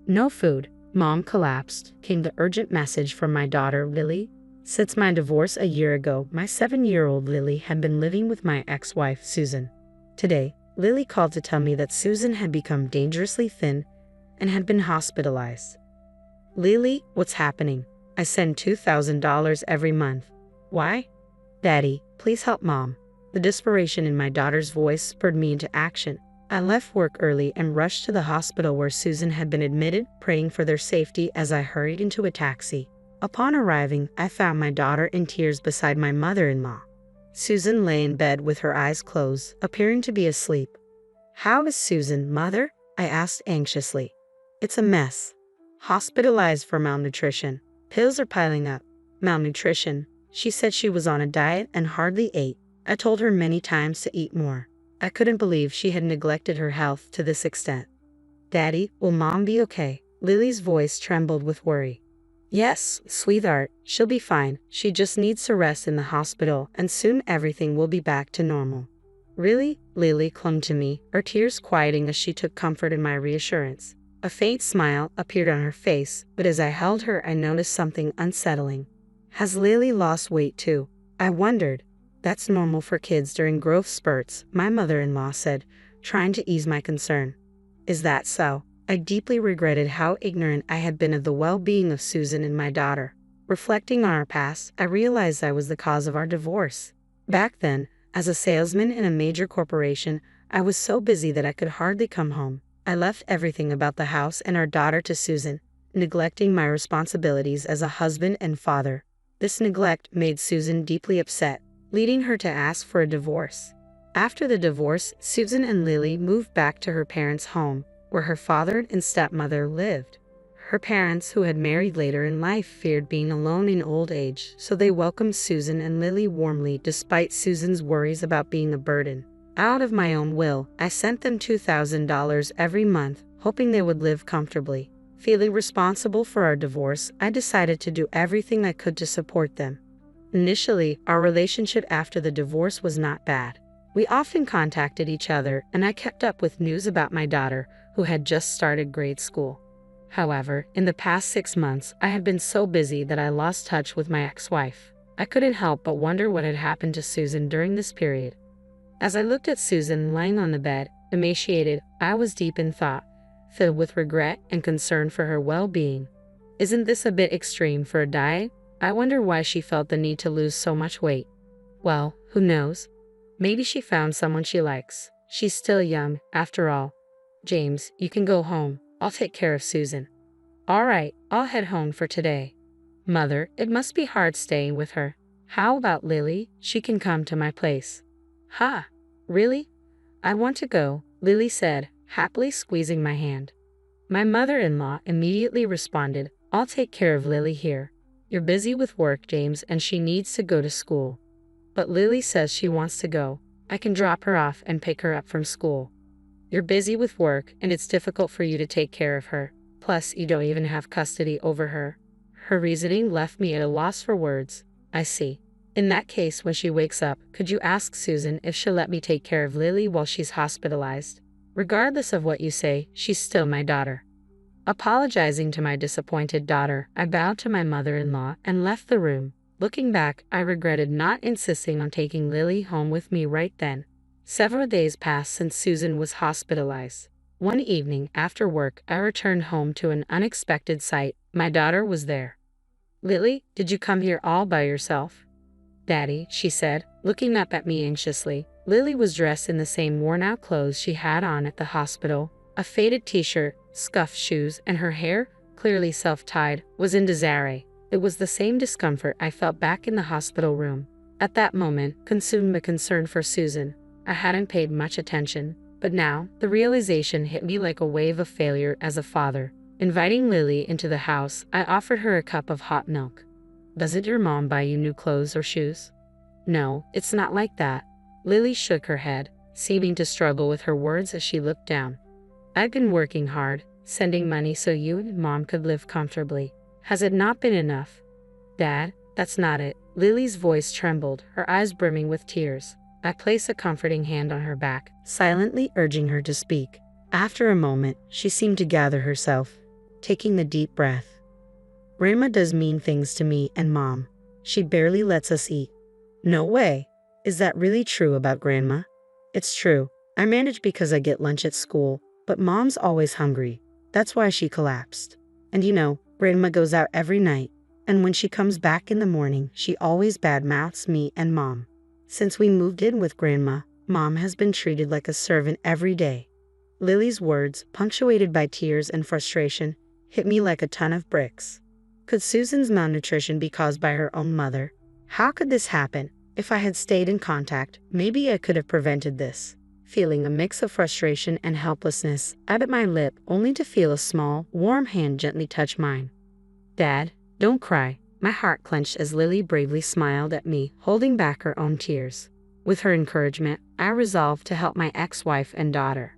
No food. Mom collapsed, came the urgent message from my daughter, Lily. Since my divorce a year ago, my 7-year-old Lily had been living with my ex-wife, Susan. Today, Lily called to tell me that Susan had become dangerously thin and had been hospitalized. Lily, what's happening? I send $2,000 every month. Why? Daddy, please help Mom. The desperation in my daughter's voice spurred me into action. I left work early and rushed to the hospital where Susan had been admitted, praying for their safety as I hurried into a taxi. Upon arriving, I found my daughter in tears beside my mother-in-law. Susan lay in bed with her eyes closed, appearing to be asleep. How is Susan, Mother? I asked anxiously. It's a mess. Hospitalized for malnutrition. Pills are piling up. Malnutrition. She said she was on a diet and hardly ate. I told her many times to eat more. I couldn't believe she had neglected her health to this extent. Daddy, will Mom be okay? Lily's voice trembled with worry. Yes, sweetheart, she'll be fine. She just needs to rest in the hospital and soon everything will be back to normal. Really? Lily clung to me, her tears quieting as she took comfort in my reassurance. A faint smile appeared on her face, but as I held her, I noticed something unsettling. Has Lily lost weight too? I wondered. That's normal for kids during growth spurts, my mother-in-law said, trying to ease my concern. Is that so? I deeply regretted how ignorant I had been of the well-being of Susan and my daughter. Reflecting on our past, I realized I was the cause of our divorce. Back then, as a salesman in a major corporation, I was so busy that I could hardly come home. I left everything about the house and our daughter to Susan, neglecting my responsibilities as a husband and father. This neglect made Susan deeply upset, leading her to ask for a divorce. After the divorce, Susan and Lily moved back to her parents' home, where her father and stepmother lived. Her parents, who had married later in life, feared being alone in old age, so they welcomed Susan and Lily warmly despite Susan's worries about being a burden. Out of my own will, I sent them $2,000 every month, hoping they would live comfortably. Feeling responsible for our divorce, I decided to do everything I could to support them. Initially, our relationship after the divorce was not bad. We often contacted each other, and I kept up with news about my daughter, who had just started grade school. However, in the past 6 months, I had been so busy that I lost touch with my ex-wife. I couldn't help but wonder what had happened to Susan during this period. As I looked at Susan lying on the bed, emaciated, I was deep in thought, filled with regret and concern for her well-being. Isn't this a bit extreme for a diet? I wonder why she felt the need to lose so much weight. Well, who knows? Maybe she found someone she likes. She's still young, after all. James, you can go home. I'll take care of Susan. All right, I'll head home for today. Mother, it must be hard staying with her. How about Lily? She can come to my place. Ha! Really? I want to go, Lily said, happily squeezing my hand. My mother-in-law immediately responded, I'll take care of Lily here. You're busy with work, James, and she needs to go to school. But Lily says she wants to go. I can drop her off and pick her up from school. You're busy with work, and it's difficult for you to take care of her. Plus, you don't even have custody over her. Her reasoning left me at a loss for words. I see. In that case, when she wakes up, could you ask Susan if she'll let me take care of Lily while she's hospitalized? Regardless of what you say, she's still my daughter. Apologizing to my disappointed daughter, I bowed to my mother-in-law and left the room. Looking back, I regretted not insisting on taking Lily home with me right then. Several days passed since Susan was hospitalized. One evening, after work, I returned home to an unexpected sight. My daughter was there. Lily, did you come here all by yourself? Daddy, she said, looking up at me anxiously. Lily was dressed in the same worn-out clothes she had on at the hospital. A faded t-shirt, scuffed shoes, and her hair, clearly self-tied, was in disarray. It was the same discomfort I felt back in the hospital room. At that moment, consumed by concern for Susan, I hadn't paid much attention, but now, the realization hit me like a wave of failure as a father. Inviting Lily into the house, I offered her a cup of hot milk. Doesn't your mom buy you new clothes or shoes? No, it's not like that. Lily shook her head, seeming to struggle with her words as she looked down. I've been working hard, sending money so you and Mom could live comfortably. Has it not been enough? Dad, that's not it. Lily's voice trembled, her eyes brimming with tears. I placed a comforting hand on her back, silently urging her to speak. After a moment, she seemed to gather herself. taking the deep breath. Grandma does mean things to me and Mom. She barely lets us eat. No way. Is that really true about Grandma? It's true. I manage because I get lunch at school, but Mom's always hungry. That's why she collapsed. And Grandma goes out every night, and when she comes back in the morning, she always badmouths me and Mom. Since we moved in with Grandma, Mom has been treated like a servant every day. Lily's words, punctuated by tears and frustration, hit me like a ton of bricks. Could Susan's malnutrition be caused by her own mother? How could this happen? If I had stayed in contact, maybe I could have prevented this. Feeling a mix of frustration and helplessness, I bit my lip only to feel a small, warm hand gently touch mine. Dad, don't cry. My heart clenched as Lily bravely smiled at me, holding back her own tears. With her encouragement, I resolved to help my ex-wife and daughter.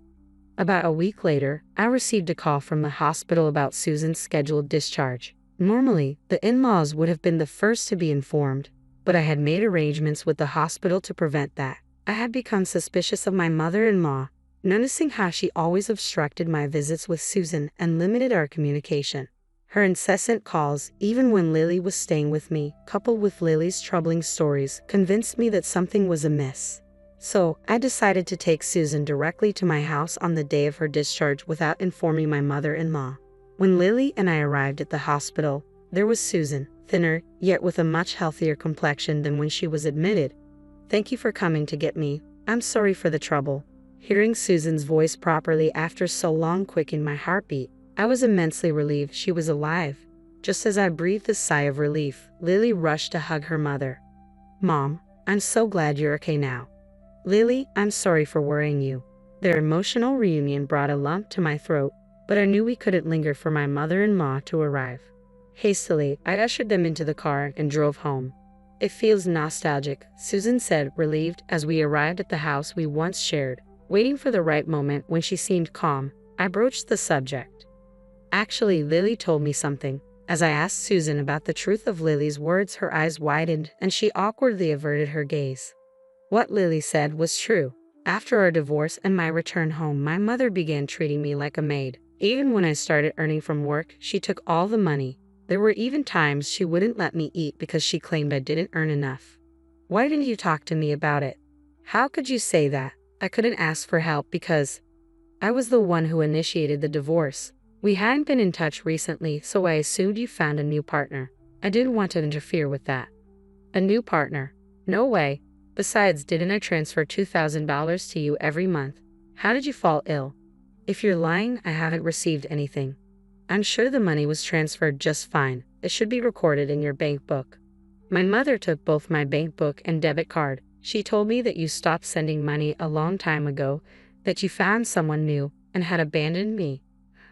About a week later, I received a call from the hospital about Susan's scheduled discharge. Normally, the in-laws would have been the first to be informed, but I had made arrangements with the hospital to prevent that. I had become suspicious of my mother-in-law, noticing how she always obstructed my visits with Susan and limited our communication. Her incessant calls, even when Lily was staying with me, coupled with Lily's troubling stories, convinced me that something was amiss. So, I decided to take Susan directly to my house on the day of her discharge without informing my mother-in-law. When Lily and I arrived at the hospital, there was Susan, thinner, yet with a much healthier complexion than when she was admitted. "Thank you for coming to get me. I'm sorry for the trouble." Hearing Susan's voice properly after so long quickened my heartbeat. I was immensely relieved she was alive. Just as I breathed a sigh of relief, Lily rushed to hug her mother. "Mom, I'm so glad you're okay now." "Lily, I'm sorry for worrying you." Their emotional reunion brought a lump to my throat, but I knew we couldn't linger for my mother-in-law to arrive. Hastily, I ushered them into the car and drove home. "It feels nostalgic," Susan said, relieved, as we arrived at the house we once shared. Waiting for the right moment when she seemed calm, I broached the subject. "Actually, Lily told me something." As I asked Susan about the truth of Lily's words, her eyes widened and she awkwardly averted her gaze. What Lily said was true. After our divorce and my return home, my mother began treating me like a maid. Even when I started earning from work, she took all the money. There were even times she wouldn't let me eat because she claimed I didn't earn enough. "Why didn't you talk to me about it?" "How could you say that?" "I couldn't ask for help because I was the one who initiated the divorce. We hadn't been in touch recently, so I assumed you found a new partner. I didn't want to interfere with that." "A new partner? No way. Besides, didn't I transfer $2,000 to you every month? How did you fall ill?" "If you're lying, I haven't received anything." "I'm sure the money was transferred just fine. It should be recorded in your bank book." "My mother took both my bank book and debit card. She told me that you stopped sending money a long time ago, that you found someone new, and had abandoned me."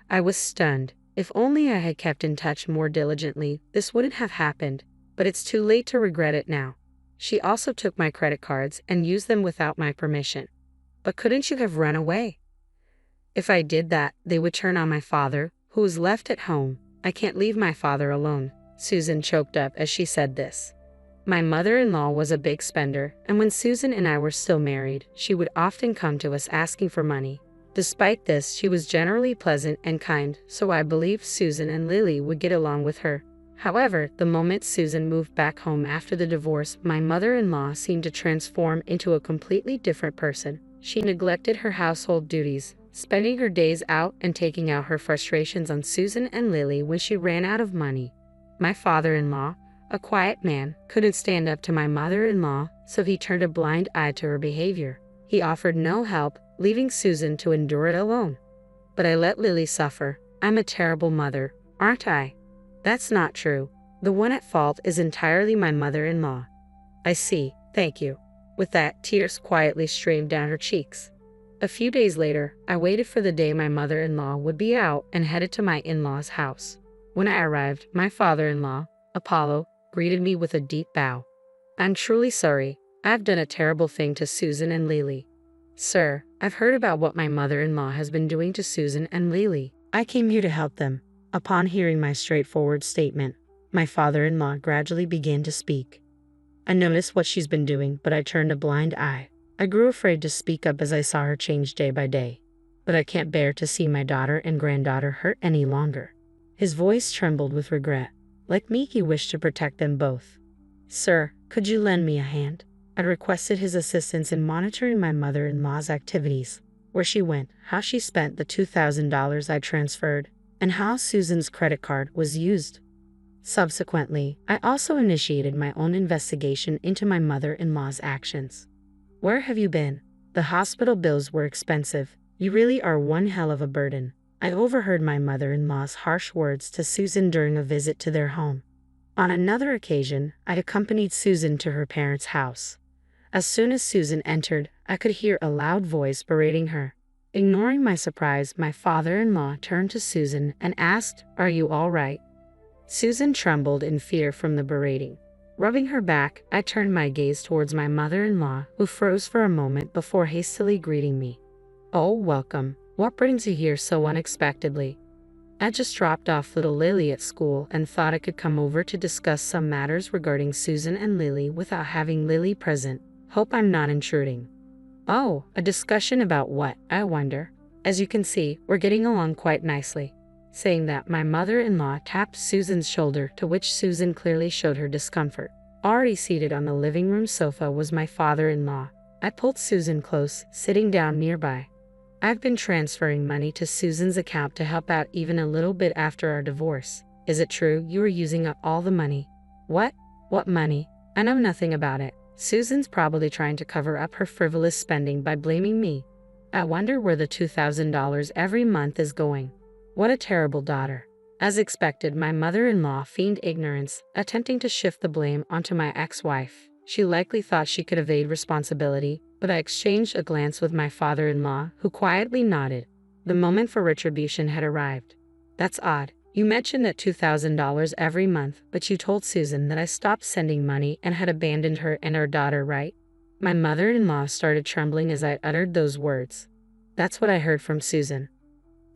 I was stunned. If only I had kept in touch more diligently, this wouldn't have happened, but it's too late to regret it now. "She also took my credit cards and used them without my permission." "But couldn't you have run away?" "If I did that, they would turn on my father, who was left at home. I can't leave my father alone." Susan choked up as she said this. My mother-in-law was a big spender, and when Susan and I were still married, she would often come to us asking for money. Despite this, she was generally pleasant and kind, so I believed Susan and Lily would get along with her. However, the moment Susan moved back home after the divorce, my mother-in-law seemed to transform into a completely different person. She neglected her household duties, spending her days out and taking out her frustrations on Susan and Lily when she ran out of money. My father-in-law, a quiet man, couldn't stand up to my mother-in-law, so he turned a blind eye to her behavior. He offered no help, leaving Susan to endure it alone. But I let Lily suffer. I'm a terrible mother, aren't I? That's not true. The one at fault is entirely my mother-in-law. I see, thank you. With that, tears quietly streamed down her cheeks. A few days later, I waited for the day my mother-in-law would be out and headed to my in-laws' house. When I arrived, my father-in-law, Apollo, greeted me with a deep bow. "I'm truly sorry. I've done a terrible thing to Susan and Lily." "Sir, I've heard about what my mother-in-law has been doing to Susan and Lily. I came here to help them." Upon hearing my straightforward statement, my father-in-law gradually began to speak. "I noticed what she's been doing, but I turned a blind eye. I grew afraid to speak up as I saw her change day by day. But I can't bear to see my daughter and granddaughter hurt any longer. His voice trembled with regret. Like me, he wished to protect them both. "Sir, could you lend me a hand?" I requested his assistance in monitoring my mother-in-law's activities, where she went, how she spent the $2,000 I transferred, and how Susan's credit card was used. Subsequently, I also initiated my own investigation into my mother-in-law's actions. "Where have you been? The hospital bills were expensive. You really are one hell of a burden." I overheard my mother-in-law's harsh words to Susan during a visit to their home. On another occasion, I accompanied Susan to her parents' house. As soon as Susan entered, I could hear a loud voice berating her. Ignoring my surprise, my father-in-law turned to Susan and asked, "Are you all right?" Susan trembled in fear from the berating. Rubbing her back, I turned my gaze towards my mother-in-law, who froze for a moment before hastily greeting me. "Oh, welcome. What brings you here so unexpectedly?" "I just dropped off little Lily at school and thought I could come over to discuss some matters regarding Susan and Lily without having Lily present. Hope I'm not intruding." "Oh, a discussion about what, I wonder? As you can see, we're getting along quite nicely." Saying that, my mother-in-law tapped Susan's shoulder, to which Susan clearly showed her discomfort. Already seated on the living room sofa was my father-in-law. I pulled Susan close, sitting down nearby. "I've been transferring money to Susan's account to help out even a little bit after our divorce. Is it true you were using up all the money?" "What? What money? I know nothing about it." Susan's probably trying to cover up her frivolous spending by blaming me. I wonder where the $2,000 every month is going. What a terrible daughter. As expected, my mother-in-law feigned ignorance, attempting to shift the blame onto my ex-wife. She likely thought she could evade responsibility, but I exchanged a glance with my father-in-law, who quietly nodded. The moment for retribution had arrived. "That's odd. You mentioned that $2,000 every month, but you told Susan that I stopped sending money and had abandoned her and our daughter, right?" My mother-in-law started trembling as I uttered those words. "That's what I heard from Susan.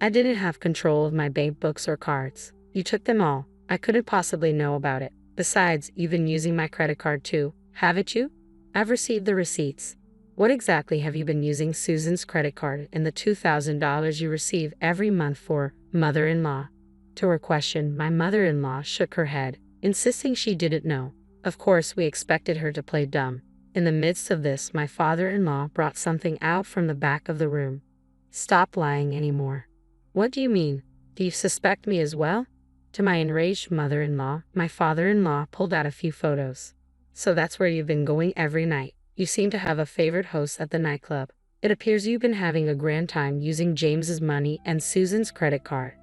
I didn't have control of my bank books or cards. You took them all. I couldn't possibly know about it. Besides, you've been using my credit card too, haven't you?" "I've received the receipts." "What exactly have you been using Susan's credit card and the $2,000 you receive every month for, mother-in-law?" To her question, my mother-in-law shook her head, insisting she didn't know. Of course, we expected her to play dumb. In the midst of this, my father-in-law brought something out from the back of the room. "Stop lying anymore." "What do you mean? Do you suspect me as well?" To my enraged mother-in-law, my father-in-law pulled out a few photos. "So that's where you've been going every night. You seem to have a favorite host at the nightclub. It appears you've been having a grand time using James's money and Susan's credit card.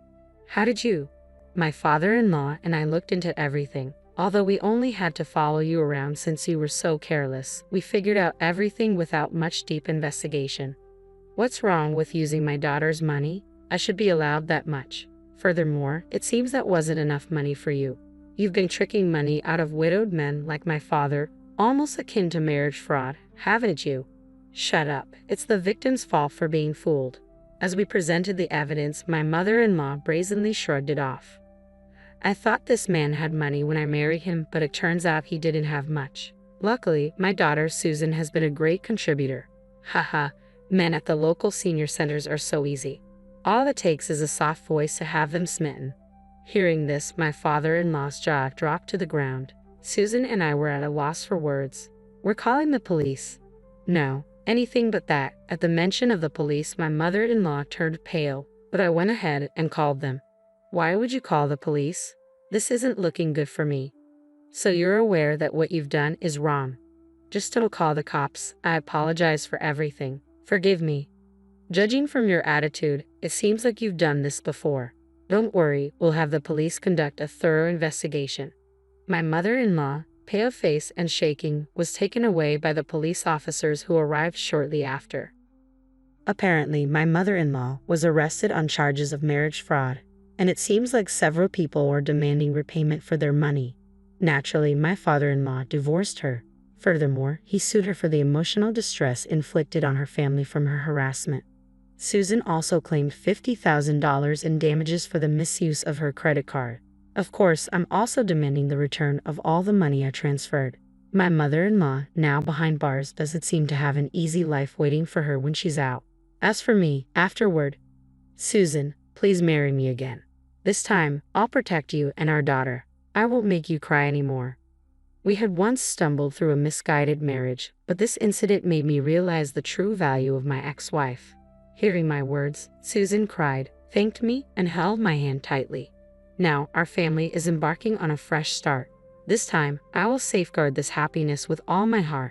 How did you?" My father-in-law and I looked into everything. Although we only had to follow you around since you were so careless, we figured out everything without much deep investigation. What's wrong with using my daughter's money? I should be allowed that much. Furthermore, it seems that wasn't enough money for you. You've been tricking money out of widowed men like my father, almost akin to marriage fraud, haven't you? Shut up. It's the victim's fault for being fooled. As we presented the evidence, my mother-in-law brazenly shrugged it off. "I thought this man had money when I married him, but it turns out he didn't have much. Luckily, my daughter Susan has been a great contributor. Haha, men at the local senior centers are so easy. All it takes is a soft voice to have them smitten." Hearing this, my father-in-law's jaw dropped to the ground. Susan and I were at a loss for words. "We're calling the police." "No, anything but that." At the mention of the police, my mother-in-law turned pale, but I went ahead and called them. "Why would you call the police? This isn't looking good for me." "So you're aware that what you've done is wrong?" "Just don't call the cops. I apologize for everything. Forgive me." "Judging from your attitude, it seems like you've done this before." "Don't worry, we'll have the police conduct a thorough investigation." My mother-in-law, pale of face and shaking, was taken away by the police officers who arrived shortly after. Apparently, my mother-in-law was arrested on charges of marriage fraud, and it seems like several people were demanding repayment for their money. Naturally, my father-in-law divorced her. Furthermore, he sued her for the emotional distress inflicted on her family from her harassment. Susan also claimed $50,000 in damages for the misuse of her credit card. Of course, I'm also demanding the return of all the money I transferred. My mother-in-law, now behind bars, doesn't seem to have an easy life waiting for her when she's out. As for me, afterward, "Susan, please marry me again." This time, I'll protect you and our daughter. I won't make you cry anymore." We had once stumbled through a misguided marriage, but this incident made me realize the true value of my ex-wife. Hearing my words, Susan cried, thanked me, and held my hand tightly. Now, our family is embarking on a fresh start. This time, I will safeguard this happiness with all my heart.